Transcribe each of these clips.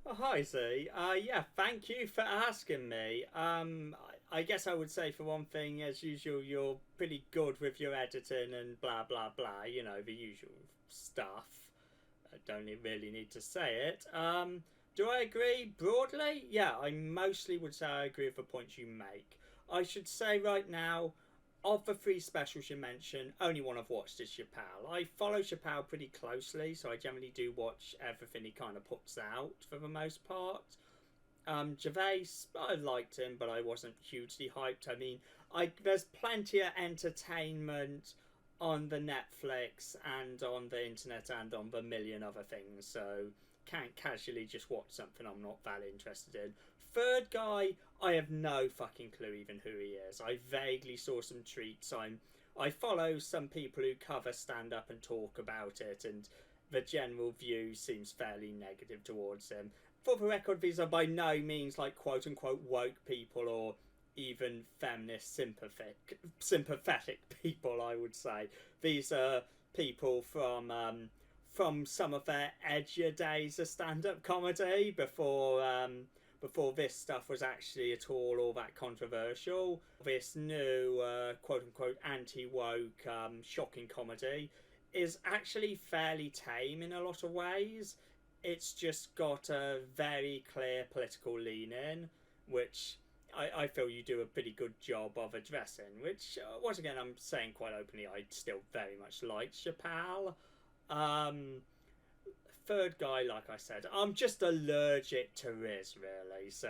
Oh, hi, Z. Yeah, thank you for asking me. I guess I would say for one thing, as usual, you're pretty good with your editing and blah blah blah. You know the usual stuff. I don't really need to say it. Do I agree broadly? Yeah, I mostly would say I agree with the points you make. I should say right now, of the three specials you mentioned, only one I've watched is Chappelle. I follow Chappelle pretty closely, so I generally do watch everything he kind of puts out for the most part. Gervais, I liked him, but I wasn't hugely hyped. I mean, there's plenty of entertainment on the Netflix and on the internet and on the million other things, so can't casually just watch something I'm not that interested in. Third guy, I have no fucking clue even who he is. I vaguely saw some tweets. I follow some people who cover stand up and talk about it, and the general view seems fairly negative towards him. For the record, these are by no means like quote unquote woke people or even feminist sympathetic people. I would say these are people from some of their edgier days of stand-up comedy before this stuff was actually at all that controversial. This new quote unquote anti woke shocking comedy is actually fairly tame in a lot of ways. It's just got a very clear political lean in, which I feel you do a pretty good job of addressing. Which, once again, I'm saying quite openly, I still very much like Chappelle. Um, Third guy, like I said, I'm just allergic to Riz, really. So,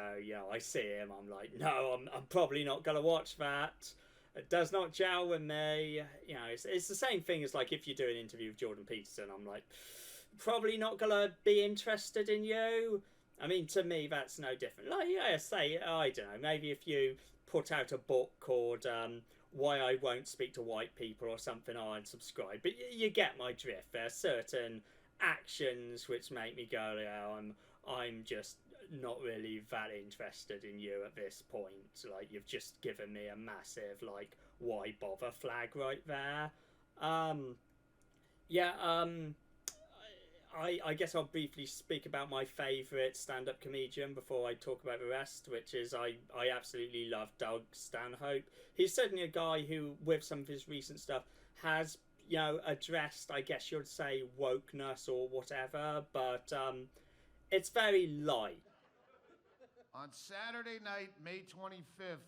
I see him, I'm like, no, I'm probably not going to watch that. It does not gel with me. It's the same thing as like if you do an interview with Jordan Peterson, I'm like, probably not gonna be interested in you. I mean, to me, that's no different. Like, yeah, say, I don't know, maybe if you put out a book called Why I Won't Speak to White People or something, I'll unsubscribe. But you get my drift. There are certain actions which make me go, yeah, I'm just not really that interested in you at this point. Like, you've just given me a massive, like, why bother flag right there. Um, yeah, I guess I'll briefly speak about my favourite stand up comedian before I talk about the rest, which is I absolutely love Doug Stanhope. He's certainly a guy who, with some of his recent stuff, has, addressed, I guess you'd say, wokeness or whatever, but it's very light. On Saturday night, May 25th,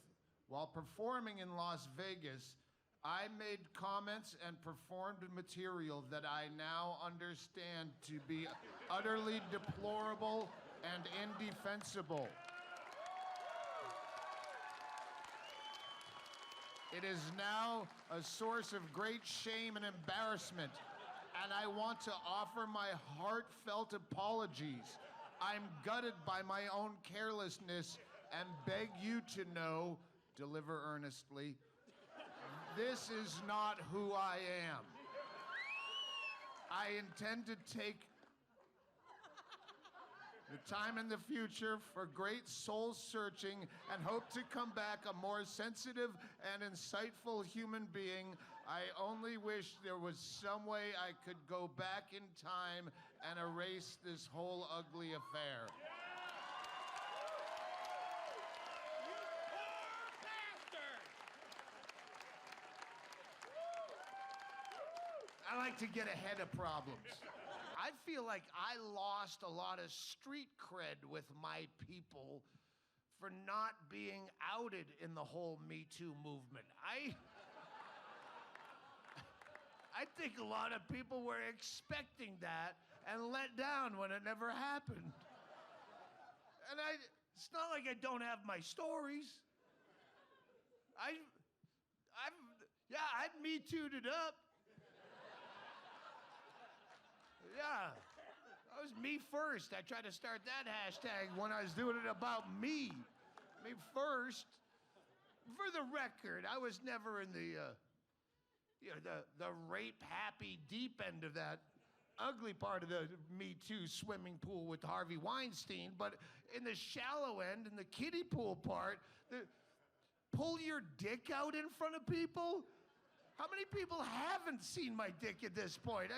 while performing in Las Vegas, I made comments and performed material that I now understand to be utterly deplorable and indefensible. It is now a source of great shame and embarrassment, and I want to offer my heartfelt apologies. I'm gutted by my own carelessness and beg you to know, deliver earnestly, this is not who I am. I intend to take the time in the future for great soul searching and hope to come back a more sensitive and insightful human being. I only wish there was some way I could go back in time and erase this whole ugly affair. I like to get ahead of problems. I feel like I lost a lot of street cred with my people for not being outed in the whole Me Too movement. I think a lot of people were expecting that and let down when it never happened. And it's not like I don't have my stories. I've Me Too'd it up. Yeah, that was me first. I tried to start that hashtag when I was doing it about me. Me first. For the record, I was never in the rape happy deep end of that ugly part of the Me Too swimming pool with Harvey Weinstein, but in the shallow end, in the kiddie pool part, pull your dick out in front of people? How many people haven't seen my dick at this point?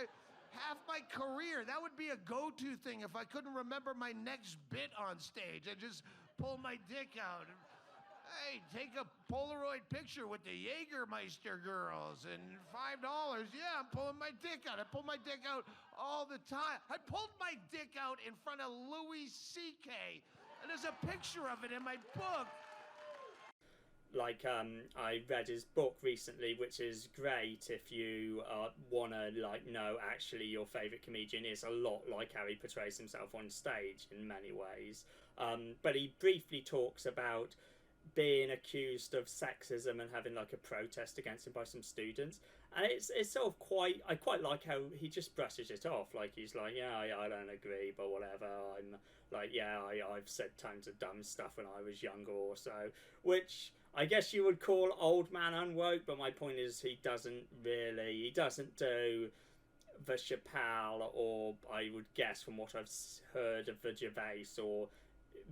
half my career. That would be a go-to thing if I couldn't remember my next bit on stage. I just pull my dick out. Hey, take a Polaroid picture with the Jägermeister girls and $5. Yeah, I'm pulling my dick out. I pull my dick out all the time. I pulled my dick out in front of Louis C.K. and there's a picture of it in my book. Like, I read his book recently, which is great if you want to, like, know actually your favourite comedian is a lot like how he portrays himself on stage in many ways. But he briefly talks about being accused of sexism and having, like, a protest against him by some students. And it's sort of I quite like how he just brushes it off. Like, he's like, yeah, I don't agree, but whatever. I'm like, yeah, I've said tons of dumb stuff when I was younger or so, which I guess you would call old man unwoke, but my point is he doesn't do the Chappelle, or I would guess from what I've heard of the Gervais or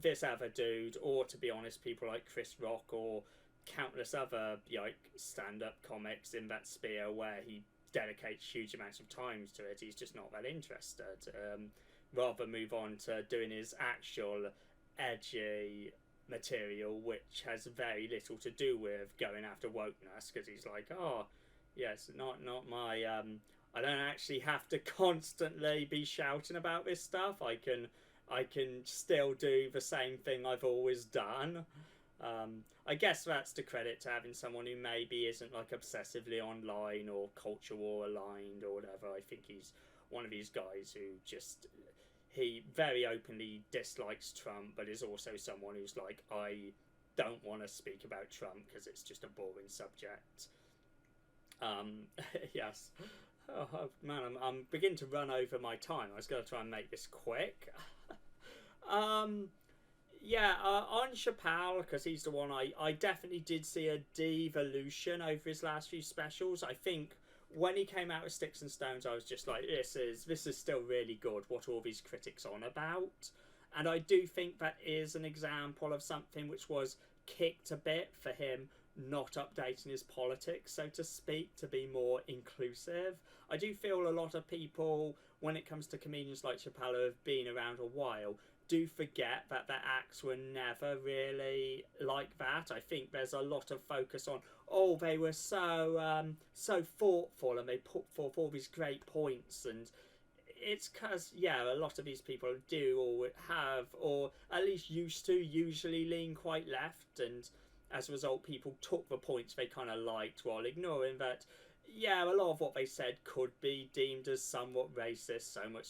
this other dude, or to be honest, people like Chris Rock or countless other like stand-up comics in that sphere where he dedicates huge amounts of time to it. He's just not that interested. Rather move on to doing his actual edgy material, which has very little to do with going after wokeness, because he's like, oh yes, not my I don't actually have to constantly be shouting about this stuff. I can still do the same thing I've always done. I guess that's to credit to having someone who maybe isn't like obsessively online or culture war aligned or whatever. I think he's one of these guys who just, he very openly dislikes Trump, but is also someone who's like, I don't want to speak about Trump because it's just a boring subject. Yes. Oh man, I'm beginning to run over my time. I was going to try and make this quick. Yeah, on Chappelle, because he's the one I definitely did see a devolution over his last few specials. I think when he came out with Sticks and Stones, I was just like, this is still really good. What are all these critics on about? And I do think that is an example of something which was kicked a bit for him not updating his politics, so to speak, to be more inclusive. I do feel a lot of people, when it comes to comedians like Chappelle who have been around a while, do forget that their acts were never really like that. I think there's a lot of focus on, oh, they were so thoughtful and they put forth all these great points, and it's because, yeah, a lot of these people do or have, or at least used to, usually lean quite left, and as a result people took the points they kind of liked while ignoring that, yeah, a lot of what they said could be deemed as somewhat racist, somewhat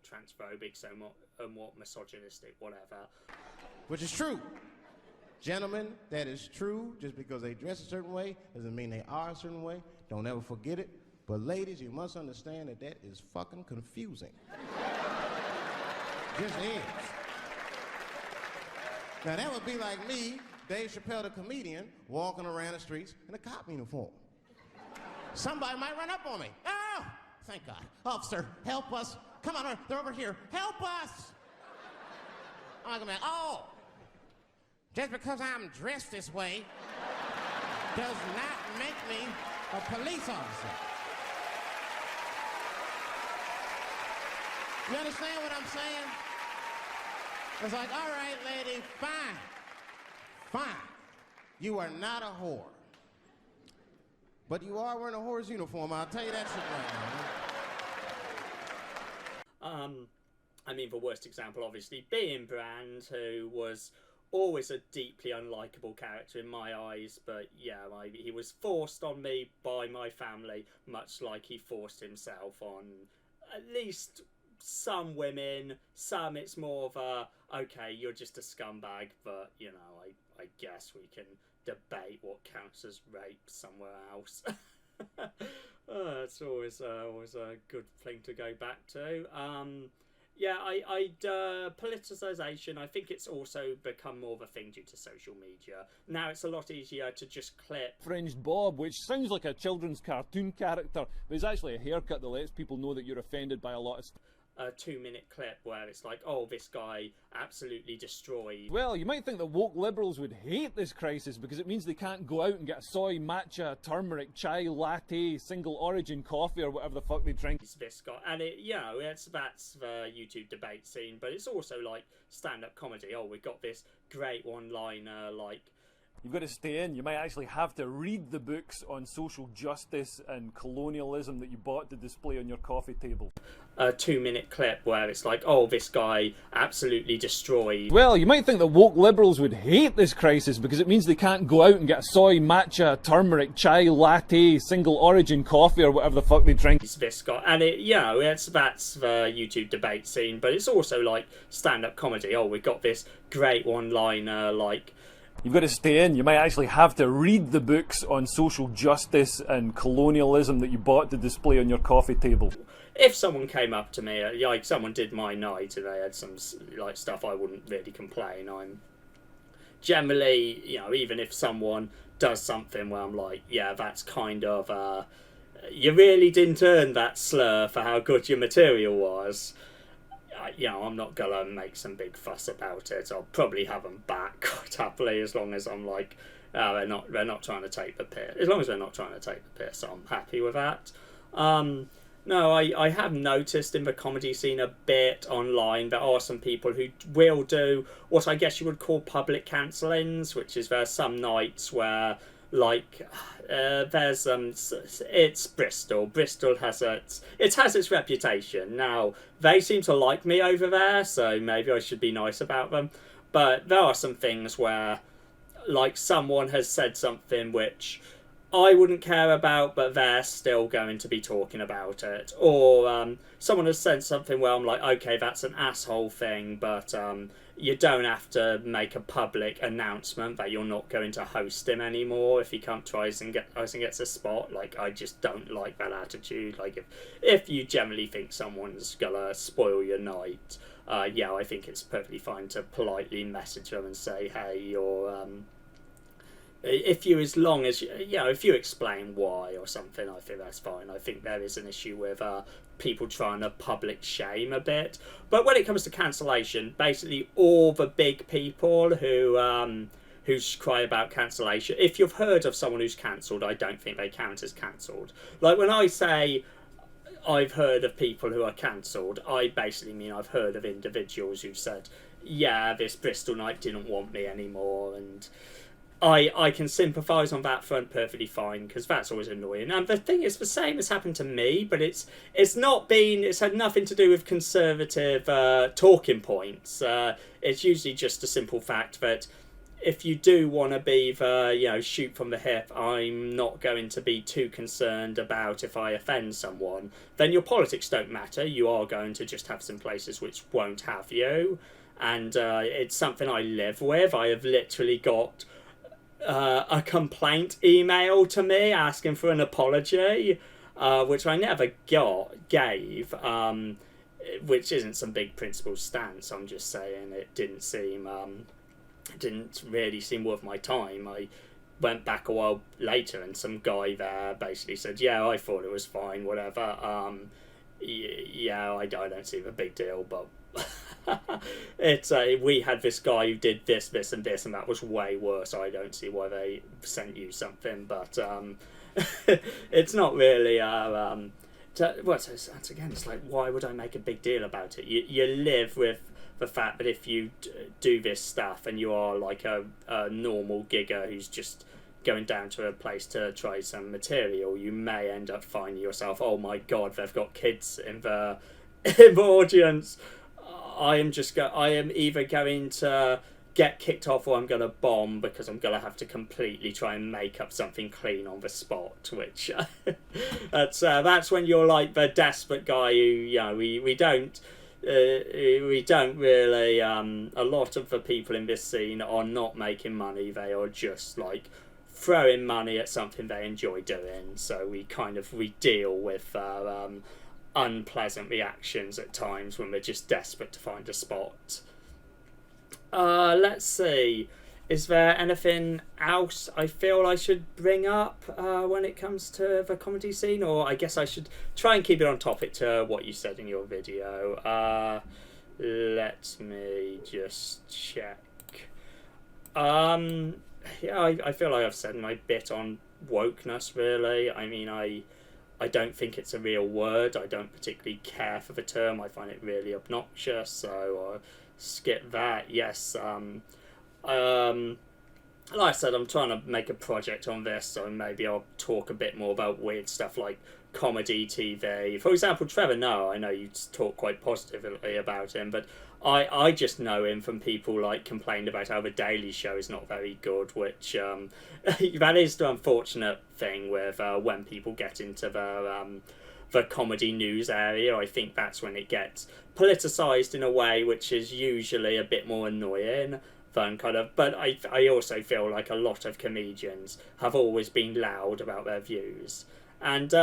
transphobic, somewhat misogynistic, whatever. Which is true. Gentlemen, that is true. Just because they dress a certain way doesn't mean they are a certain way. Don't ever forget it. But ladies, you must understand that is fucking confusing. Just is. Now that would be like me, Dave Chappelle the comedian, walking around the streets in a cop uniform. Somebody might run up on me. Oh, thank God. Officer, help us. Come on, they're over here. Help us. I'm like, oh, just because I'm dressed this way does not make me a police officer. You understand what I'm saying? It's like, all right, lady, fine. You are not a whore. But you are wearing a whore's uniform, I'll tell you that shit right now. I mean, the worst example, obviously, being Brand, who was always a deeply unlikable character in my eyes, but yeah, he was forced on me by my family, much like he forced himself on at least some women. Some it's more of a, okay, you're just a scumbag, but, you know, I guess we can debate what counts as rape somewhere else. It's always a good thing to go back to. Yeah, politicization, I think it's also become more of a thing due to social media. Now it's a lot easier to just clip Fringed Bob, which sounds like a children's cartoon character, but it's actually a haircut that lets people know that you're offended by a lot of a 2-minute clip where it's like, oh, this guy absolutely destroyed. Well, you might think that woke liberals would hate this crisis because it means they can't go out and get a soy, matcha, turmeric, chai, latte, single origin coffee or whatever the fuck they drink. This guy, and that's the YouTube debate scene, but it's also like stand-up comedy. Oh, we've got this great one-liner like, You've got to stay in. You might actually have to read the books on social justice and colonialism that you bought to display on your coffee table. A 2-minute clip where it's like, oh, this guy absolutely destroyed. Well, you might think that woke liberals would hate this crisis because it means they can't go out and get a soy, matcha, turmeric, chai, latte, single origin coffee or whatever the fuck they drink. This guy, and that's the YouTube debate scene, but it's also like stand-up comedy. Oh, we've got this great one-liner like, You've got to stay in. You might actually have to read the books on social justice and colonialism that you bought to display on your coffee table. If someone came up to me, like someone did my night and they had some like stuff, I wouldn't really complain. I'm generally, even if someone does something where I'm like, yeah, that's kind of, you really didn't earn that slur for how good your material was. I'm not gonna make some big fuss about it. I'll probably have them back quite happily as long as I'm like, they're not trying to take the piss. As long as they're not trying to take the piss, I'm happy with that. No, I have noticed in the comedy scene a bit online there are some people who will do what I guess you would call public cancellings, which is there's some nights where like there's it's Bristol. Bristol has its reputation. Now they seem to like me over there, so maybe I should be nice about them. But there are some things where like someone has said something which I wouldn't care about, but they're still going to be talking about it. Or someone has said something where I'm like, okay, that's an asshole thing, but you don't have to make a public announcement that you're not going to host him anymore if he tries and gets a spot. Like, I just don't like that attitude. Like, if you generally think someone's gonna spoil your night, I think it's perfectly fine to politely message them and say, hey, you're if you explain why or something, I think that's fine. I think there is an issue with people trying to public shame a bit. But when it comes to cancellation, basically all the big people who cry about cancellation, if you've heard of someone who's cancelled, I don't think they count as cancelled. Like when I say I've heard of people who are cancelled, I basically mean I've heard of individuals who've said, yeah, this Bristol night didn't want me anymore, and I can sympathise on that front perfectly fine, because that's always annoying. And the thing is, the same has happened to me, but it's had nothing to do with conservative talking points. It's usually just a simple fact that if you do want to be shoot from the hip, I'm not going to be too concerned about if I offend someone. Then your politics don't matter. You are going to just have some places which won't have you. And it's something I live with. I have literally got a complaint email to me asking for an apology, which I never gave, which isn't some big principled stance. I'm just saying it didn't really seem worth my time. I went back a while later and some guy there basically said, yeah, I thought it was fine, whatever. I don't see the big deal, but it's we had this guy who did this and this, and that was way worse. I don't see why they sent you something, but it's not really once again, it's like, why would I make a big deal about it? You live with the fact that if you do this stuff and you are like a normal gigger who's just going down to a place to try some material, you may end up finding yourself, oh my god, they've got kids in the audience. I am either going to get kicked off or I'm going to bomb, because I'm going to have to completely try and make up something clean on the spot, which that's when you're like the desperate guy who, we don't really, a lot of the people in this scene are not making money. They are just like throwing money at something they enjoy doing. So we deal with unpleasant reactions at times when we're just desperate to find a spot. Let's see. is there anything else I feel I should bring up when it comes to the comedy scene? Or I guess I should try and keep it on topic to what you said in your video. Let me just check. Yeah, I feel like I've said my bit on wokeness, really. I mean, I don't think it's a real word. I don't particularly care for the term. I find it really obnoxious, so I'll skip that. Yes, like I said, I'm trying to make a project on this, so maybe I'll talk a bit more about weird stuff like comedy TV. For example, Trevor Noah, I know you talk quite positively about him, but I just know him from people like complaining about how The Daily Show is not very good, which that is the unfortunate thing with when people get into the comedy news area. I think that's when it gets politicised in a way which is usually a bit more annoying than kind of. But I also feel like a lot of comedians have always been loud about their views, and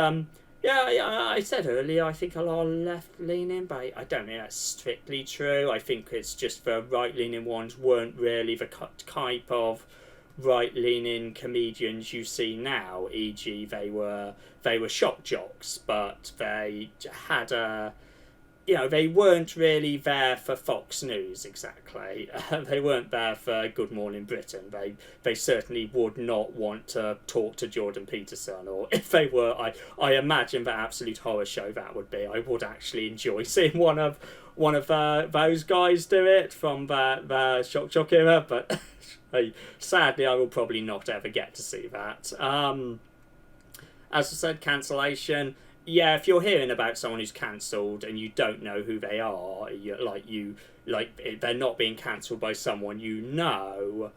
yeah, I said earlier, I think a lot of left-leaning, but I don't think that's strictly true. I think it's just the right-leaning ones weren't really the type of right-leaning comedians you see now. E.g., they were shock jocks, but they had a, they weren't really there for Fox News exactly. They weren't there for Good Morning Britain. They certainly would not want to talk to Jordan Peterson, or if they were, I imagine the absolute horror show that would be. I would actually enjoy seeing one of those guys do it from the shock jock era, but sadly I will probably not ever get to see that. As I said, cancellation. Yeah, if you're hearing about someone who's cancelled and you don't know who they are, they're not being cancelled by someone you know,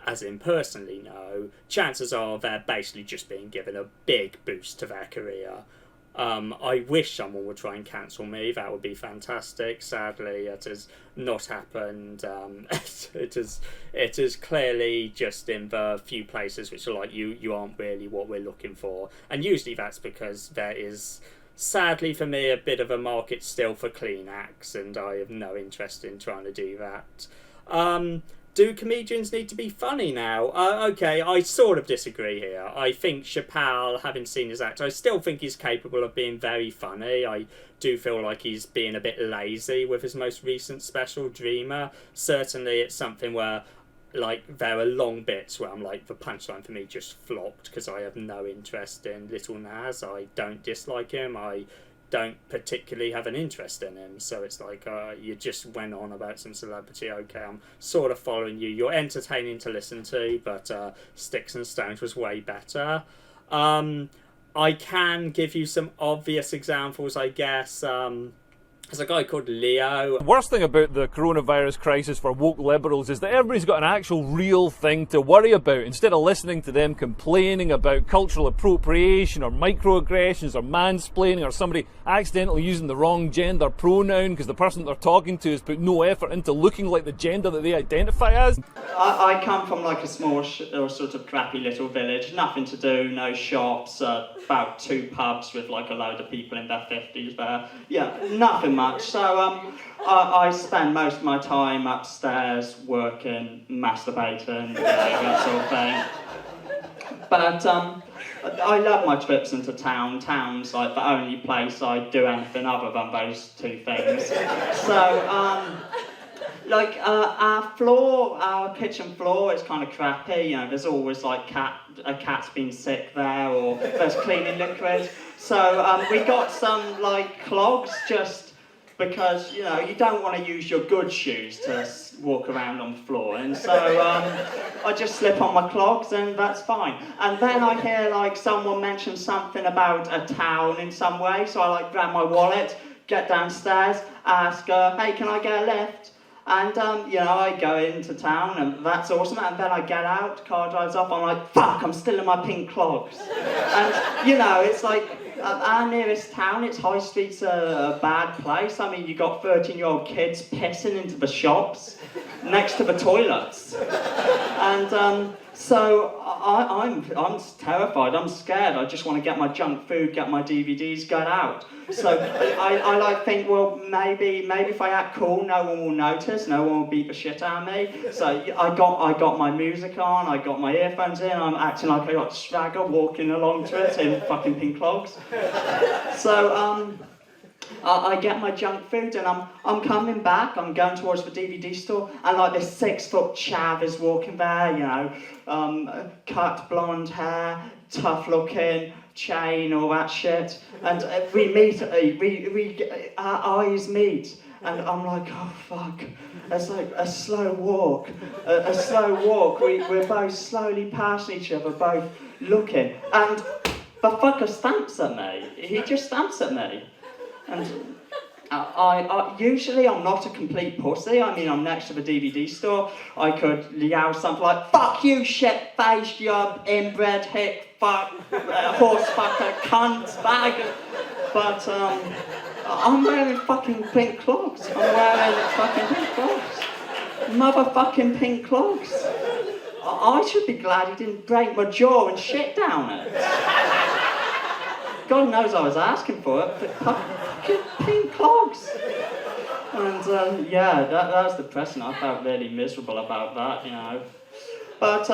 as in personally know, chances are they're basically just being given a big boost to their career. I wish someone would try and cancel me. That would be fantastic. Sadly, it has not happened. It is clearly just in the few places which are like, you aren't really what we're looking for. And usually that's because there is, sadly for me, a bit of a market still for clean acts, and I have no interest in trying to do that. Do comedians need to be funny now? Okay, I sort of disagree here. I think Chappelle, having seen his act, I still think he's capable of being very funny. I do feel like he's being a bit lazy with his most recent special, Dreamer. Certainly it's something where, like, there are long bits where I'm like, the punchline for me just flopped because I have no interest in Little Nas. I don't dislike him. I don't particularly have an interest in him, so it's like, you just went on about some celebrity. Okay, I'm sort of following you. You're entertaining to listen to, but Sticks and Stones was way better. I can give you some obvious examples, I guess. There's a guy called Leo. The worst thing about the coronavirus crisis for woke liberals is that everybody's got an actual real thing to worry about, instead of listening to them complaining about cultural appropriation or microaggressions or mansplaining or somebody accidentally using the wrong gender pronoun because the person they're talking to has put no effort into looking like the gender that they identify as. I come from like a small sort of crappy little village, nothing to do, no shops, about 2 pubs with like a load of people in their 50s there. Yeah, nothing much. So I spend most of my time upstairs working, masturbating, that sort of thing. But I love my trips into town. Town's like the only place I do anything other than those 2 things. So our kitchen floor is kind of crappy. There's always like a cat's been sick there, or there's cleaning liquid. So we got some like clogs, just because you don't want to use your good shoes to walk around on the floor, and so I just slip on my clogs and that's fine. And then I hear like someone mention something about a town in some way, so I like grab my wallet, get downstairs, ask her, hey, can I get a lift? And I go into town and that's awesome, and then I get out, car drives off, I'm like, fuck, I'm still in my pink clogs. And it's like, our nearest town, its high street's a bad place. I mean, you got 13-year-old kids pissing into the shops next to the toilets. And so I'm terrified. I'm scared. I just want to get my junk food, get my DVDs, get out. So I like think, well, maybe if I act cool, no one will notice, no one will beat the shit out of me. So I got my music on, I got my earphones in, I'm acting like I got swagger walking along to it in fucking pink clogs. So I get my junk food and I'm coming back, I'm going towards the DVD store, and like this 6-foot chav is walking there, you know, cut blonde hair, tough looking, chain, all that shit. And we meet, our eyes meet, and I'm like, oh fuck. It's like a slow walk, a slow walk. We're both slowly passing each other, both looking, and the fucker stamps at me. He just stamps at me. And I usually I'm not a complete pussy. I mean, I'm next to the DVD store. I could yell something like, fuck you, shit-faced, you inbred hick, fuck, horse fucker, cunt, bag. But I'm wearing fucking pink clogs. I'm wearing fucking pink clogs. Motherfucking pink clogs. I should be glad he didn't break my jaw and shit down it. God knows I was asking for it, but fucking pink clogs. And yeah, that was depressing. I felt really miserable about that, you know. But